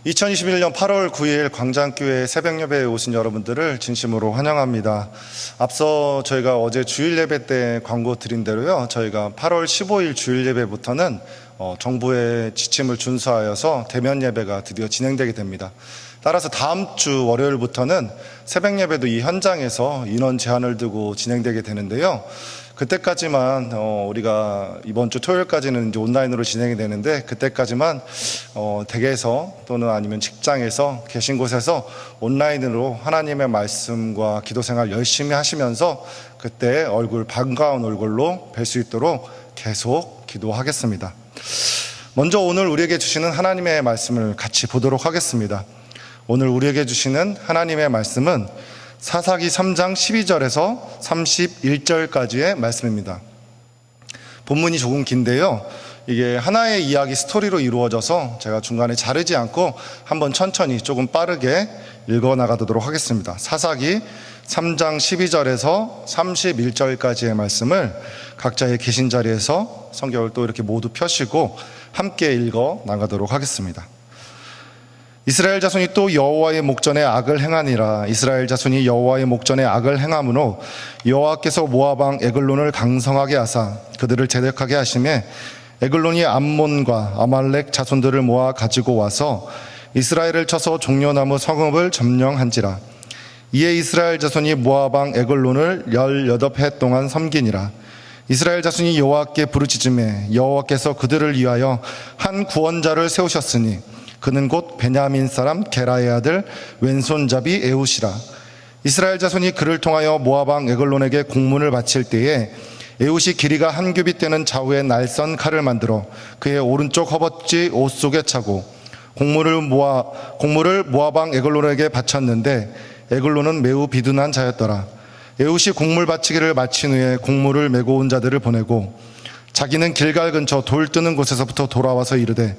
2021년 8월 9일 광장교회 새벽 예배에 오신 여러분들을 진심으로 환영합니다. 앞서 저희가 어제 주일 예배 때 광고 드린 대로요, 저희가 8월 15일 주일 예배부터는 정부의 지침을 준수하여서 대면 예배가 드디어 진행되게 됩니다. 따라서 다음 주 월요일부터는 새벽 예배도 이 현장에서 인원 제한을 두고 진행되게 되는데요. 그때까지만 우리가 이번 주 토요일까지는 이제 온라인으로 진행이 되는데, 그때까지만 댁에서 또는 아니면 직장에서 계신 곳에서 온라인으로 하나님의 말씀과 기도 생활 열심히 하시면서 그때 반가운 얼굴로 뵐 수 있도록 계속 기도하겠습니다. 먼저 오늘 우리에게 주시는 하나님의 말씀을 같이 보도록 하겠습니다. 오늘 우리에게 주시는 하나님의 말씀은 사사기 3장 12절에서 31절까지의 말씀입니다. 본문이 조금 긴데요, 이게 하나의 이야기 스토리로 이루어져서 제가 중간에 자르지 않고 한번 천천히 조금 빠르게 읽어나가도록 하겠습니다. 사사기 3장 12절에서 31절까지의 말씀을 각자의 계신 자리에서 성경을 또 이렇게 모두 펴시고 함께 읽어나가도록 하겠습니다. 이스라엘 자손이 또 여호와의 목전에 악을 행하니라. 이스라엘 자손이 여호와의 목전에 악을 행함으로 여호와께서 모압 왕 에글론을 강성하게 하사 그들을 제득하게 하시매 에글론이 암몬과 아말렉 자손들을 모아 가지고 와서 이스라엘을 쳐서 종려나무 성읍을 점령한지라. 이에 이스라엘 자손이 모압 왕 에글론을 18해 동안 섬기니라. 이스라엘 자손이 여호와께 부르짖음에 여호와께서 그들을 위하여 한 구원자를 세우셨으니 그는 곧 베냐민 사람 게라의 아들 왼손잡이 에훗이라. 이스라엘 자손이 그를 통하여 모압 왕 에글론에게 공문을 바칠 때에 에훗이 길이가 한 규빗 되는 좌우의 날선 칼을 만들어 그의 오른쪽 허벅지 옷 속에 차고 공물을 모압 왕 에글론에게 바쳤는데 에글론은 매우 비둔한 자였더라. 에훗이 공물 바치기를 마친 후에 공물을 메고 온 자들을 보내고 자기는 길갈 근처 돌 뜨는 곳에서부터 돌아와서 이르되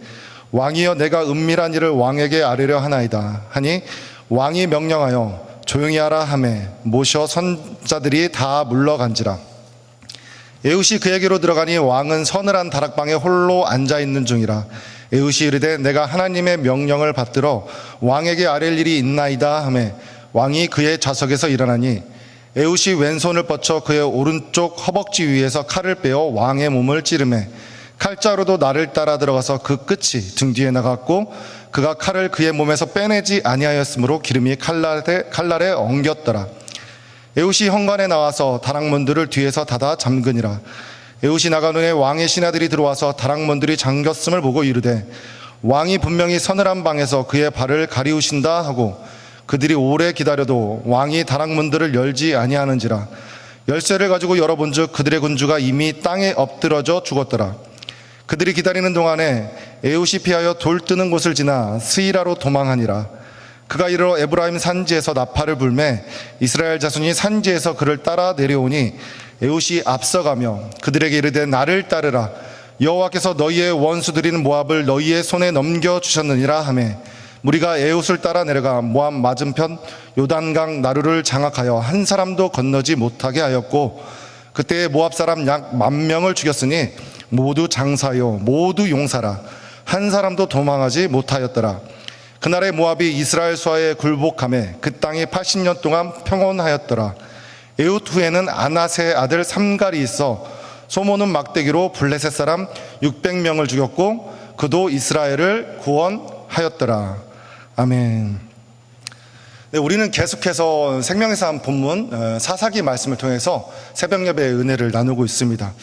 왕이여, 내가 은밀한 일을 왕에게 아뢰려 하나이다 하니 왕이 명령하여 조용히 하라 하매 모셔 선자들이 다 물러간지라. 에훗이 그에게로 들어가니 왕은 서늘한 다락방에 홀로 앉아있는 중이라. 에훗이 이르되 내가 하나님의 명령을 받들어 왕에게 아랠 일이 있나이다 하매 왕이 그의 좌석에서 일어나니 에훗이 왼손을 뻗쳐 그의 오른쪽 허벅지 위에서 칼을 빼어 왕의 몸을 찌르매 칼자루도 날을 따라 들어가서 그 끝이 등 뒤에 나갔고 그가 칼을 그의 몸에서 빼내지 아니하였으므로 기름이 칼날에 엉겼더라. 에훗이 현관에 나와서 다락문들을 뒤에서 닫아 잠그니라. 에훗이 나간 후에 왕의 신하들이 들어와서 다락문들이 잠겼음을 보고 이르되 왕이 분명히 서늘한 방에서 그의 발을 가리우신다 하고 그들이 오래 기다려도 왕이 다락문들을 열지 아니하는지라. 열쇠를 가지고 열어본즉 그들의 군주가 이미 땅에 엎드러져 죽었더라. 그들이 기다리는 동안에 에훗이 피하여 돌 뜨는 곳을 지나 스이라로 도망하니라. 그가 이르러 에브라임 산지에서 나팔을 불매 이스라엘 자손이 산지에서 그를 따라 내려오니 에훗이 앞서가며 그들에게 이르되 나를 따르라. 여호와께서 너희의 원수들인 모압을 너희의 손에 넘겨주셨느니라 하매 무리가 에훗을 따라 내려가 모압 맞은편 요단강 나루를 장악하여 한 사람도 건너지 못하게 하였고 그때 모압 사람 약 10,000명을 죽였으니 모두 장사요 모두 용사라. 한 사람도 도망하지 못하였더라. 그날에 모압이 이스라엘 수하에 굴복하매 그 땅이 80년 동안 평온하였더라. 에훗 후에는 아낫의 아들 삼갈이 있어 소모는 막대기로 블레셋 사람 600명을 죽였고 그도 이스라엘을 구원하였더라. 아멘. 네, 우리는 계속해서 생명의 삶 본문 사사기 말씀을 통해서 새벽 예배의 은혜를 나누고 있습니다.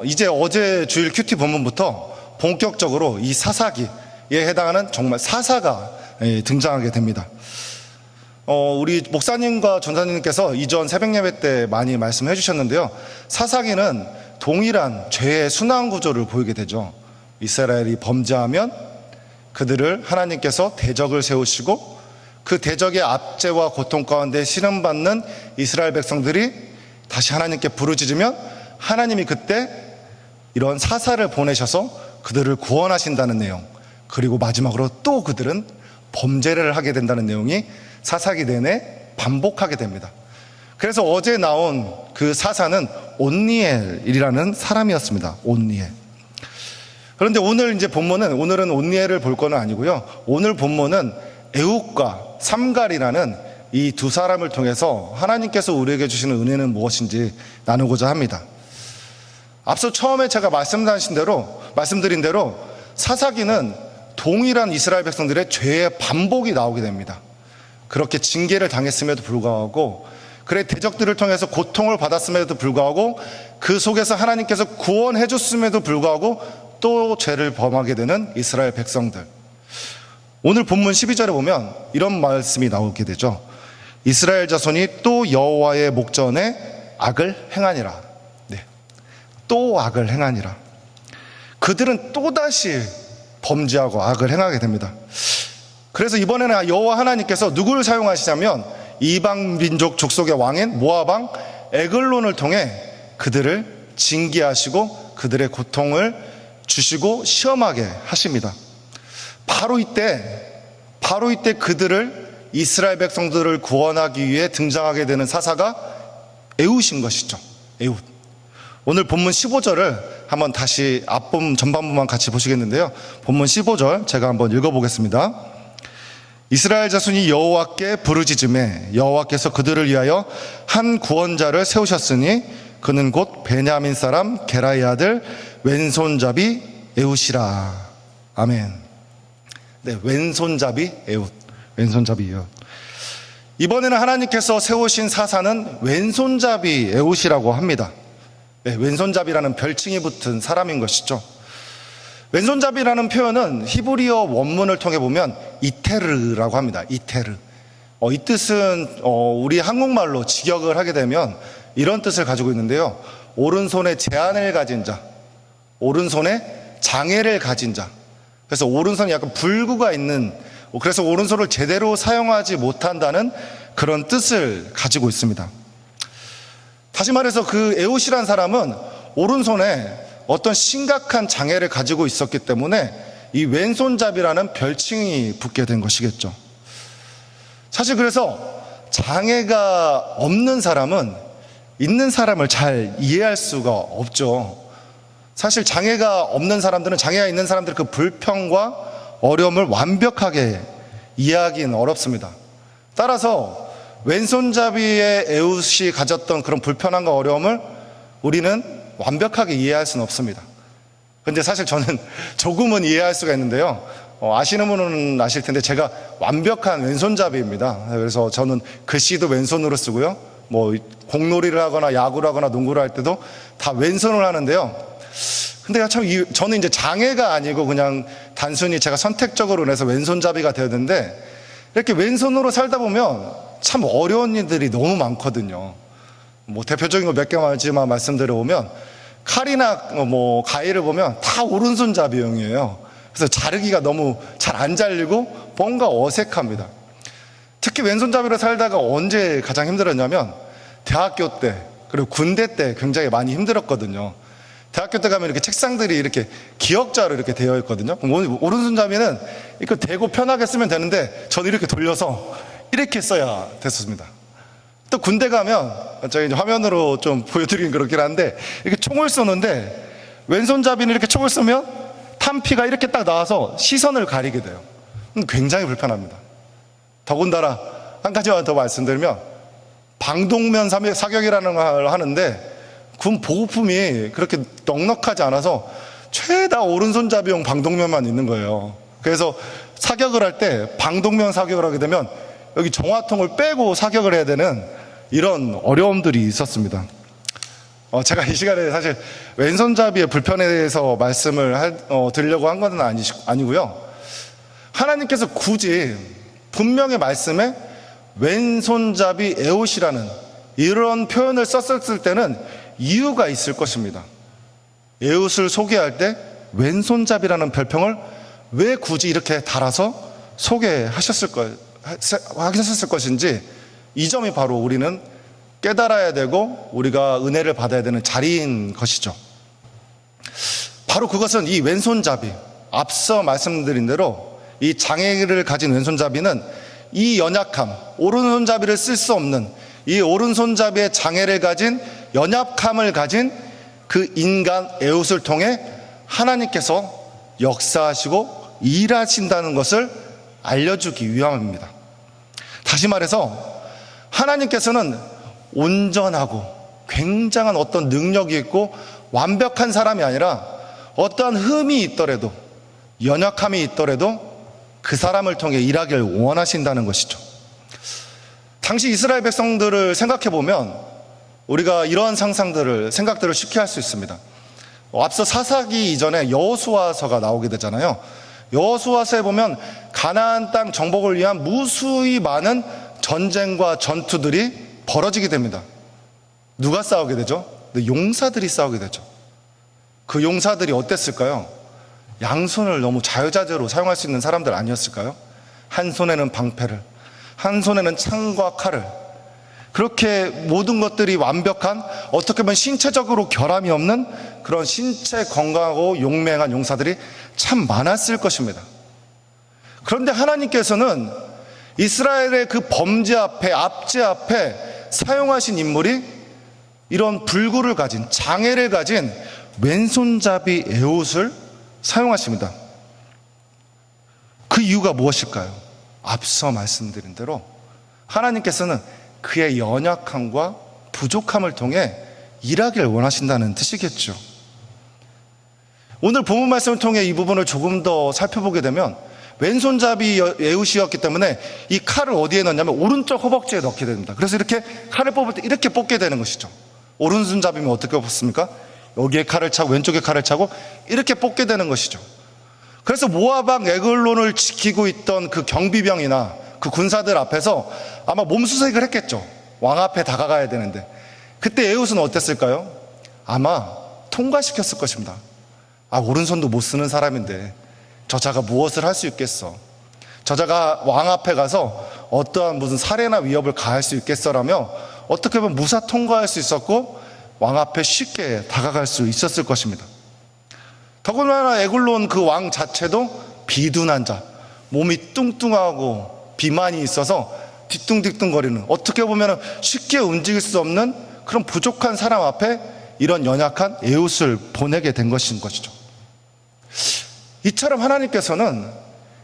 이제 어제 주일 큐티 본문부터 본격적으로 이 사사기에 해당하는 정말 사사가 등장하게 됩니다. 우리 목사님과 전사님께서 이전 새벽 예배 때 많이 말씀해 주셨는데요, 사사기는 동일한 죄의 순환 구조를 보이게 되죠. 이스라엘이 범죄하면 그들을 하나님께서 대적을 세우시고 그 대적의 압제와 고통 가운데 신음받는 이스라엘 백성들이 다시 하나님께 부르짖으면 하나님이 그때 이런 사사를 보내셔서 그들을 구원하신다는 내용, 그리고 마지막으로 또 그들은 범죄를 하게 된다는 내용이 사사기 내내 반복하게 됩니다. 그래서 어제 나온 그 사사는 온니엘이라는 사람이었습니다. 온니엘. 그런데 오늘 이제 본문은, 오늘은 온니엘을 볼 건 아니고요. 오늘 본문은 에훗과 삼갈이라는 이 두 사람을 통해서 하나님께서 우리에게 주시는 은혜는 무엇인지 나누고자 합니다. 앞서 처음에 제가 말씀드린 대로 사사기는 동일한 이스라엘 백성들의 죄의 반복이 나오게 됩니다. 그렇게 징계를 당했음에도 불구하고, 그의 대적들을 통해서 고통을 받았음에도 불구하고, 그 속에서 하나님께서 구원해 줬음에도 불구하고 또 죄를 범하게 되는 이스라엘 백성들. 오늘 본문 12절에 보면 이런 말씀이 나오게 되죠. 이스라엘 자손이 또 여호와의 목전에 악을 행하니라. 네, 또 악을 행하니라. 그들은 또다시 범죄하고 악을 행하게 됩니다. 그래서 이번에는 여호와 하나님께서 누구를 사용하시냐면 이방 민족 족속의 왕인 모압 왕 에글론을 통해 그들을 징계하시고 그들의 고통을 주시고 시험하게 하십니다. 바로 이때 그들을, 이스라엘 백성들을 구원하기 위해 등장하게 되는 사사가 에훗인 것이죠. 에훗. 오늘 본문 15절을 한번 다시 앞본 전반부만 같이 보시겠는데요. 본문 15절 제가 한번 읽어보겠습니다. 이스라엘 자손이 여호와께 부르짖음에 여호와께서 그들을 위하여 한 구원자를 세우셨으니 그는 곧 베냐민 사람 게라의 아들 왼손잡이 에훗이라. 아멘. 네, 왼손잡이 에훗. 왼손잡이 에훗. 이번에는 하나님께서 세우신 사사는 왼손잡이 에훗이라고 합니다. 네, 왼손잡이라는 별칭이 붙은 사람인 것이죠. 왼손잡이라는 표현은 히브리어 원문을 통해 보면 이테르라고 합니다. 이테르. 이 뜻은 우리 한국말로 직역을 하게 되면 이런 뜻을 가지고 있는데요. 오른손에 제한을 가진 자, 오른손에 장애를 가진 자. 그래서 오른손이 약간 불구가 있는, 그래서 오른손을 제대로 사용하지 못한다는 그런 뜻을 가지고 있습니다. 다시 말해서 그 에훗이라는 사람은 오른손에 어떤 심각한 장애를 가지고 있었기 때문에 이 왼손잡이라는 별칭이 붙게 된 것이겠죠. 사실 그래서 장애가 없는 사람은 있는 사람을 잘 이해할 수가 없죠. 사실 장애가 없는 사람들은, 장애가 있는 사람들의 그 불평과 어려움을 완벽하게 이해하기는 어렵습니다. 따라서 왼손잡이의 에훗이 가졌던 그런 불편함과 어려움을 우리는 완벽하게 이해할 수는 없습니다. 근데 사실 저는 조금은 이해할 수가 있는데요. 아시는 분은 아실 텐데 제가 완벽한 왼손잡이입니다. 그래서 저는 글씨도 왼손으로 쓰고요. 뭐 공놀이를 하거나 야구를 하거나 농구를 할 때도 다 왼손을 하는데요. 근데 참 저는 이제 장애가 아니고 그냥 단순히 제가 선택적으로 해서 왼손잡이가 되었는데, 이렇게 왼손으로 살다 보면 참 어려운 일들이 너무 많거든요. 뭐 대표적인 거 몇 개만 말씀드려보면, 칼이나 뭐 가위를 보면 다 오른손잡이용이에요. 그래서 자르기가 너무 잘 안 잘리고 뭔가 어색합니다. 특히 왼손잡이로 살다가 언제 가장 힘들었냐면 대학교 때, 그리고 군대 때 굉장히 많이 힘들었거든요. 대학교 때 가면 이렇게 책상들이 이렇게 기역자로 이렇게 되어 있거든요. 오른손잡이는 이거 대고 편하게 쓰면 되는데 저는 이렇게 돌려서 이렇게 써야 됐습니다. 또 군대 가면, 저희 이제 화면으로 좀 보여드리긴 그렇긴 한데, 이렇게 총을 쏘는데 왼손잡이는 이렇게 총을 쏘면 탄피가 이렇게 딱 나와서 시선을 가리게 돼요. 굉장히 불편합니다. 더군다나 한 가지만 더 말씀드리면, 방독면 사격이라는 걸 하는데 군 보급품이 그렇게 넉넉하지 않아서 최다 오른손잡이용 방독면만 있는 거예요. 그래서 사격을 할 때 방독면 사격을 하게 되면 여기 정화통을 빼고 사격을 해야 되는 이런 어려움들이 있었습니다. 제가 이 시간에 사실 왼손잡이의 불편에 대해서 말씀을 드리려고 한 건 아니고요. 하나님께서 굳이 분명히 말씀에 왼손잡이 에훗이라는 이런 표현을 썼을 때는 이유가 있을 것입니다. 에훗을 소개할 때 왼손잡이라는 별명을 왜 굳이 이렇게 달아서 소개하셨을 것인지, 이 점이 바로 우리는 깨달아야 되고 우리가 은혜를 받아야 되는 자리인 것이죠. 바로 그것은 이 왼손잡이, 앞서 말씀드린 대로 이 장애를 가진 왼손잡이는 이 연약함, 오른손잡이를 쓸 수 없는 이 오른손잡이의 장애를 가진, 연약함을 가진 그 인간 에훗을 통해 하나님께서 역사하시고 일하신다는 것을 알려주기 위함입니다. 다시 말해서 하나님께서는 온전하고 굉장한 어떤 능력이 있고 완벽한 사람이 아니라 어떠한 흠이 있더라도, 연약함이 있더라도 그 사람을 통해 일하기를 원하신다는 것이죠. 당시 이스라엘 백성들을 생각해 보면 우리가 이러한 생각들을 쉽게 할 수 있습니다. 앞서 사사기 이전에 여호수아서가 나오게 되잖아요. 여호수아서에 보면 가나안 땅 정복을 위한 무수히 많은 전쟁과 전투들이 벌어지게 됩니다. 누가 싸우게 되죠? 용사들이 싸우게 되죠. 그 용사들이 어땠을까요? 양손을 너무 자유자재로 사용할 수 있는 사람들 아니었을까요? 한 손에는 방패를, 한 손에는 창과 칼을, 그렇게 모든 것들이 완벽한, 어떻게 보면 신체적으로 결함이 없는 그런 신체 건강하고 용맹한 용사들이 참 많았을 것입니다. 그런데 하나님께서는 이스라엘의 그 범죄 앞에, 압제 앞에 사용하신 인물이 이런 불구를 가진, 장애를 가진 왼손잡이 에봇을 사용하십니다. 그 이유가 무엇일까요? 앞서 말씀드린 대로 하나님께서는 그의 연약함과 부족함을 통해 일하기를 원하신다는 뜻이겠죠. 오늘 본문 말씀을 통해 이 부분을 조금 더 살펴보게 되면 왼손잡이 에봇이었기 때문에 이 칼을 어디에 넣냐면 오른쪽 허벅지에 넣게 됩니다. 그래서 이렇게 칼을 뽑을 때 이렇게 뽑게 되는 것이죠. 오른손잡이면 어떻게 뽑습니까? 여기에 칼을 차고 왼쪽에 칼을 차고 이렇게 뽑게 되는 것이죠. 그래서 모압 왕 에글론을 지키고 있던 그 경비병이나 그 군사들 앞에서 아마 몸수색을 했겠죠. 왕 앞에 다가가야 되는데 그때 에봇은 어땠을까요? 아마 통과시켰을 것입니다. 오른손도 못 쓰는 사람인데 저자가 무엇을 할 수 있겠어? 저자가 왕 앞에 가서 어떠한 무슨 살해나 위협을 가할 수 있겠어라며 어떻게 보면 무사 통과할 수 있었고 왕 앞에 쉽게 다가갈 수 있었을 것입니다. 더군다나 에글론 그 왕 자체도 비둔한 자, 몸이 뚱뚱하고 비만이 있어서 뒤뚱뒤뚱거리는, 어떻게 보면 쉽게 움직일 수 없는 그런 부족한 사람 앞에 이런 연약한 에봇을 보내게 된 것인 것이죠. 이처럼 하나님께서는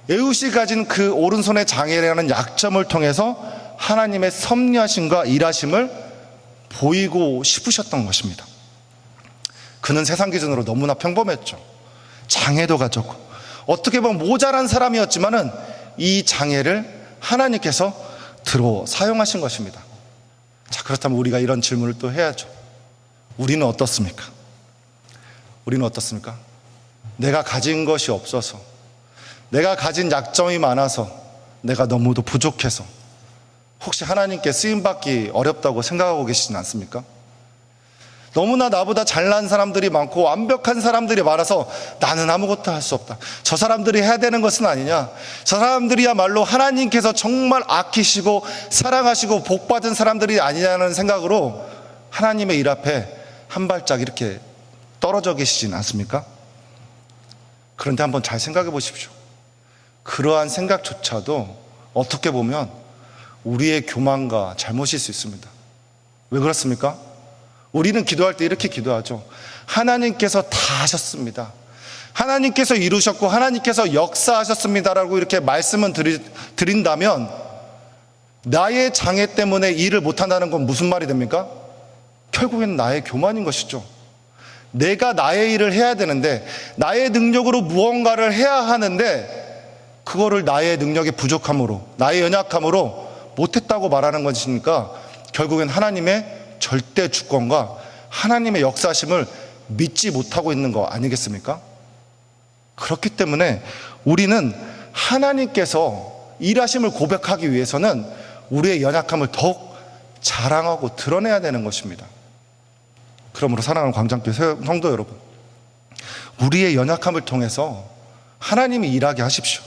에봇이 가진 그 오른손의 장애라는 약점을 통해서 하나님의 섭리하심과 일하심을 보이고 싶으셨던 것입니다. 그는 세상 기준으로 너무나 평범했죠. 장애도 가졌고 어떻게 보면 모자란 사람이었지만은 이 장애를 하나님께서 들어 사용하신 것입니다. 자, 그렇다면 우리가 이런 질문을 또 해야죠. 우리는 어떻습니까? 우리는 어떻습니까? 내가 가진 것이 없어서, 내가 가진 약점이 많아서, 내가 너무도 부족해서 혹시 하나님께 쓰임받기 어렵다고 생각하고 계시진 않습니까? 너무나 나보다 잘난 사람들이 많고 완벽한 사람들이 많아서 나는 아무것도 할 수 없다. 저 사람들이 해야 되는 것은 아니냐? 저 사람들이야말로 하나님께서 정말 아끼시고 사랑하시고 복받은 사람들이 아니냐는 생각으로 하나님의 일 앞에 한 발짝 이렇게 떨어져 계시진 않습니까? 그런데 한번 잘 생각해 보십시오. 그러한 생각조차도 어떻게 보면 우리의 교만과 잘못일 수 있습니다. 왜 그렇습니까? 우리는 기도할 때 이렇게 기도하죠. 하나님께서 다 하셨습니다. 하나님께서 이루셨고 하나님께서 역사하셨습니다라고 이렇게 말씀을 드린다면 나의 장애 때문에 일을 못한다는 건 무슨 말이 됩니까? 결국엔 나의 교만인 것이죠. 내가 나의 일을 해야 되는데, 나의 능력으로 무언가를 해야 하는데 그거를 나의 능력의 부족함으로, 나의 연약함으로 못했다고 말하는 것이니까 결국엔 하나님의 절대 주권과 하나님의 역사심을 믿지 못하고 있는 거 아니겠습니까? 그렇기 때문에 우리는 하나님께서 일하심을 고백하기 위해서는 우리의 연약함을 더욱 자랑하고 드러내야 되는 것입니다. 그러므로 사랑하는 광장교회 성도 여러분, 우리의 연약함을 통해서 하나님이 일하게 하십시오.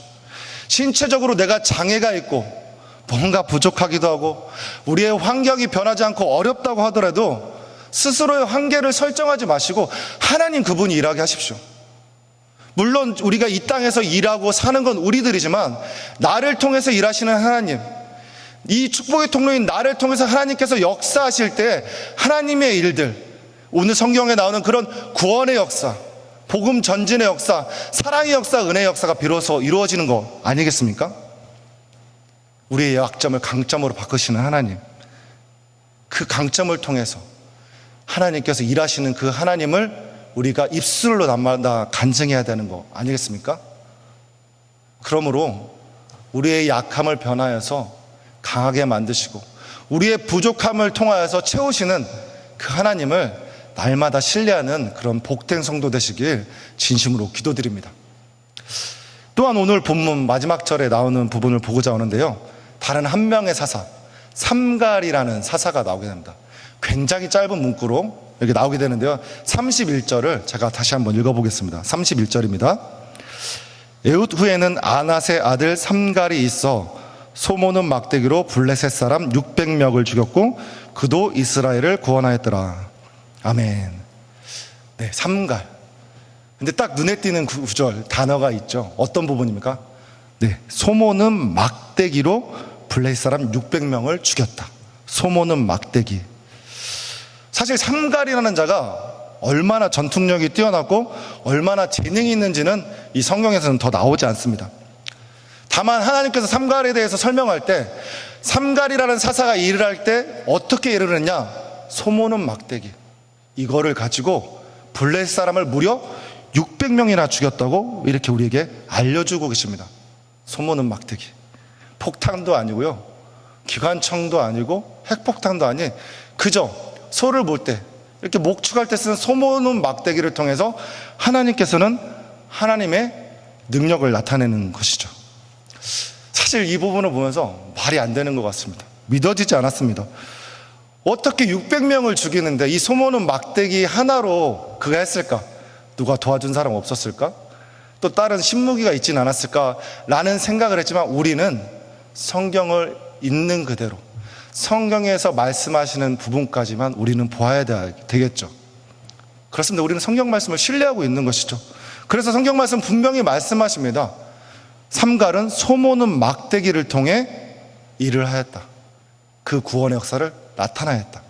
신체적으로 내가 장애가 있고 뭔가 부족하기도 하고 우리의 환경이 변하지 않고 어렵다고 하더라도 스스로의 한계를 설정하지 마시고 하나님 그분이 일하게 하십시오. 물론 우리가 이 땅에서 일하고 사는 건 우리들이지만 나를 통해서 일하시는 하나님, 이 축복의 통로인 나를 통해서 하나님께서 역사하실 때 하나님의 일들, 오늘 성경에 나오는 그런 구원의 역사, 복음 전진의 역사, 사랑의 역사, 은혜의 역사가 비로소 이루어지는 거 아니겠습니까? 우리의 약점을 강점으로 바꾸시는 하나님, 그 강점을 통해서 하나님께서 일하시는 그 하나님을 우리가 입술로 날마다 간증해야 되는 거 아니겠습니까? 그러므로 우리의 약함을 변화해서 강하게 만드시고 우리의 부족함을 통하여서 채우시는 그 하나님을 날마다 신뢰하는 그런 복된 성도 되시길 진심으로 기도드립니다. 또한 오늘 본문 마지막 절에 나오는 부분을 보고자 하는데요, 다른 한 명의 사사, 삼갈이라는 사사가 나오게 됩니다. 굉장히 짧은 문구로 여기 나오게 되는데요, 31절을 제가 다시 한번 읽어보겠습니다. 31절입니다. 에훗 후에는 아낫의 아들 삼갈이 있어 소모는 막대기로 블레셋 사람 600명을 죽였고 그도 이스라엘을 구원하였더라. 아멘. 네, 삼갈. 근데 딱 눈에 띄는 구절 단어가 있죠. 어떤 부분입니까? 네, 소모는 막대기로 블레셋 사람 600명을 죽였다. 소모는 막대기. 사실 삼갈이라는 자가 얼마나 전투력이 뛰어나고 얼마나 재능이 있는지는 이 성경에서는 더 나오지 않습니다. 다만 하나님께서 삼갈에 대해서 설명할 때 삼갈이라는 사사가 일을 할 때 어떻게 일을 했냐, 소모는 막대기, 이거를 가지고 블레셋 사람을 무려 600명이나 죽였다고 이렇게 우리에게 알려주고 계십니다. 소모는 막대기, 폭탄도 아니고요, 기관총도 아니고 핵폭탄도 아닌, 그저 소를 볼 때 이렇게 목축할 때 쓰는 소모는 막대기를 통해서 하나님께서는 하나님의 능력을 나타내는 것이죠. 사실 이 부분을 보면서 말이 안 되는 것 같습니다. 믿어지지 않았습니다. 어떻게 600명을 죽이는데 이 소모는 막대기 하나로 그가 했을까? 누가 도와준 사람 없었을까? 또 다른 신무기가 있진 않았을까? 라는 생각을 했지만 우리는 성경을 있는 그대로 성경에서 말씀하시는 부분까지만 우리는 보아야 되겠죠. 그렇습니다. 우리는 성경 말씀을 신뢰하고 있는 것이죠. 그래서 성경 말씀 분명히 말씀하십니다. 삼갈은 소모는 막대기를 통해 일을 하였다. 그 구원의 역사를 나타나였다.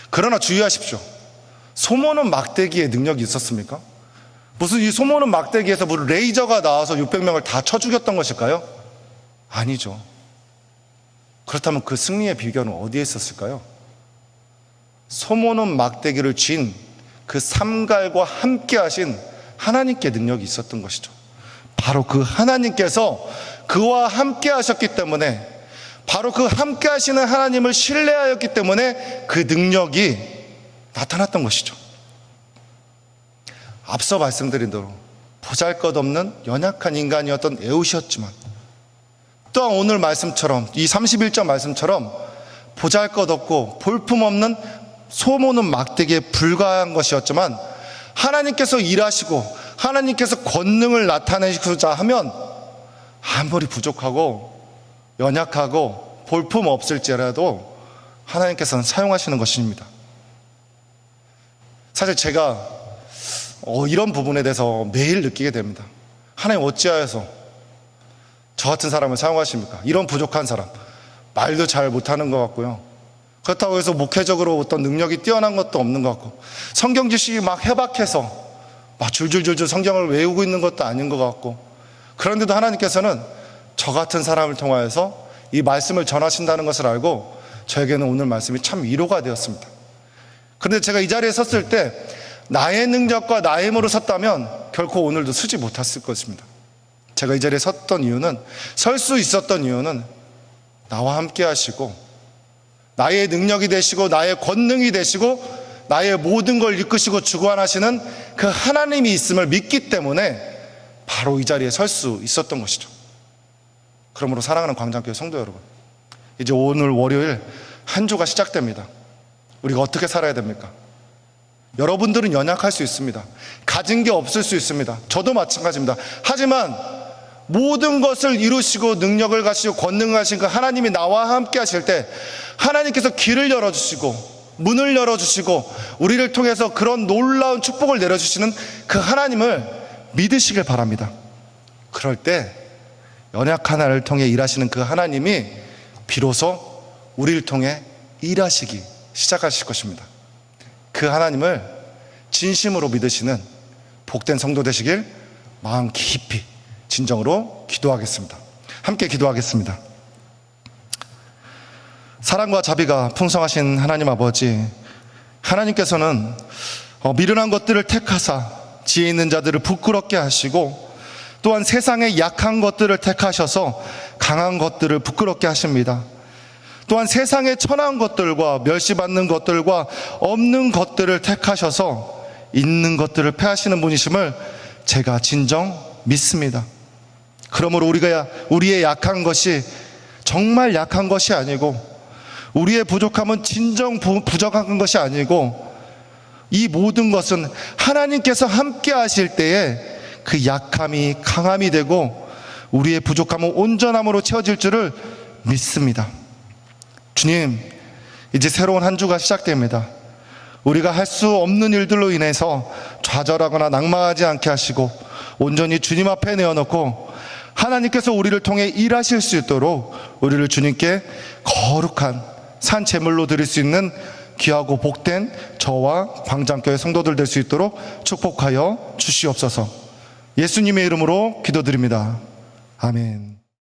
그러나 주의하십시오. 소모는 막대기의 능력이 있었습니까? 무슨 이 소모는 막대기에서 무슨 레이저가 나와서 600명을 다 쳐 죽였던 것일까요? 아니죠. 그렇다면 그 승리의 비결은 어디에 있었을까요? 소모는 막대기를 쥔 그 삼갈과 함께 하신 하나님께 능력이 있었던 것이죠. 바로 그 하나님께서 그와 함께 하셨기 때문에, 바로 그 함께 하시는 하나님을 신뢰하였기 때문에 그 능력이 나타났던 것이죠. 앞서 말씀드린 대로 보잘것없는 연약한 인간이었던 에훗이었지만, 또한 오늘 말씀처럼 이 31절 말씀처럼 보잘것없고 볼품없는 소모는 막대기에 불과한 것이었지만 하나님께서 일하시고 하나님께서 권능을 나타내시고자 하면 아무리 부족하고 연약하고 볼품 없을지라도 하나님께서는 사용하시는 것입니다. 사실 제가 이런 부분에 대해서 매일 느끼게 됩니다. 하나님 어찌하여서 저 같은 사람을 사용하십니까? 이런 부족한 사람, 말도 잘 못하는 것 같고요, 그렇다고 해서 목회적으로 어떤 능력이 뛰어난 것도 없는 것 같고, 성경 지식이 막 해박해서 막 줄줄줄줄 성경을 외우고 있는 것도 아닌 것 같고, 그런데도 하나님께서는 저 같은 사람을 통하여서 이 말씀을 전하신다는 것을 알고 저에게는 오늘 말씀이 참 위로가 되었습니다. 그런데 제가 이 자리에 섰을 때 나의 능력과 나의 힘으로 섰다면 결코 오늘도 서지 못했을 것입니다. 제가 이 자리에 섰던 이유는, 설 수 있었던 이유는 나와 함께 하시고 나의 능력이 되시고 나의 권능이 되시고 나의 모든 걸 이끄시고 주관하시는 그 하나님이 있음을 믿기 때문에 바로 이 자리에 설 수 있었던 것이죠. 그러므로 사랑하는 광장교회 성도 여러분, 이제 오늘 월요일 한 주가 시작됩니다. 우리가 어떻게 살아야 됩니까? 여러분들은 연약할 수 있습니다. 가진 게 없을 수 있습니다. 저도 마찬가지입니다. 하지만 모든 것을 이루시고 능력을 가시고 권능을 가신 그 하나님이 나와 함께 하실 때 하나님께서 길을 열어주시고 문을 열어주시고 우리를 통해서 그런 놀라운 축복을 내려주시는 그 하나님을 믿으시길 바랍니다. 그럴 때 연약한 나를 통해 일하시는 그 하나님이 비로소 우리를 통해 일하시기 시작하실 것입니다. 그 하나님을 진심으로 믿으시는 복된 성도 되시길 마음 깊이 진정으로 기도하겠습니다. 함께 기도하겠습니다. 사랑과 자비가 풍성하신 하나님 아버지, 하나님께서는 미련한 것들을 택하사 지혜 있는 자들을 부끄럽게 하시고, 또한 세상의 약한 것들을 택하셔서 강한 것들을 부끄럽게 하십니다. 또한 세상의 천한 것들과 멸시받는 것들과 없는 것들을 택하셔서 있는 것들을 패하시는 분이심을 제가 진정 믿습니다. 그러므로 우리의 약한 것이 정말 약한 것이 아니고, 우리의 부족함은 진정 부족한 것이 아니고, 이 모든 것은 하나님께서 함께 하실 때에 그 약함이 강함이 되고 우리의 부족함은 온전함으로 채워질 줄을 믿습니다. 주님, 이제 새로운 한 주가 시작됩니다. 우리가 할 수 없는 일들로 인해서 좌절하거나 낙망하지 않게 하시고 온전히 주님 앞에 내어놓고 하나님께서 우리를 통해 일하실 수 있도록 우리를 주님께 거룩한 산 제물로 드릴 수 있는 귀하고 복된 저와 광장교회 성도들 될 수 있도록 축복하여 주시옵소서. 예수님의 이름으로 기도드립니다. 아멘.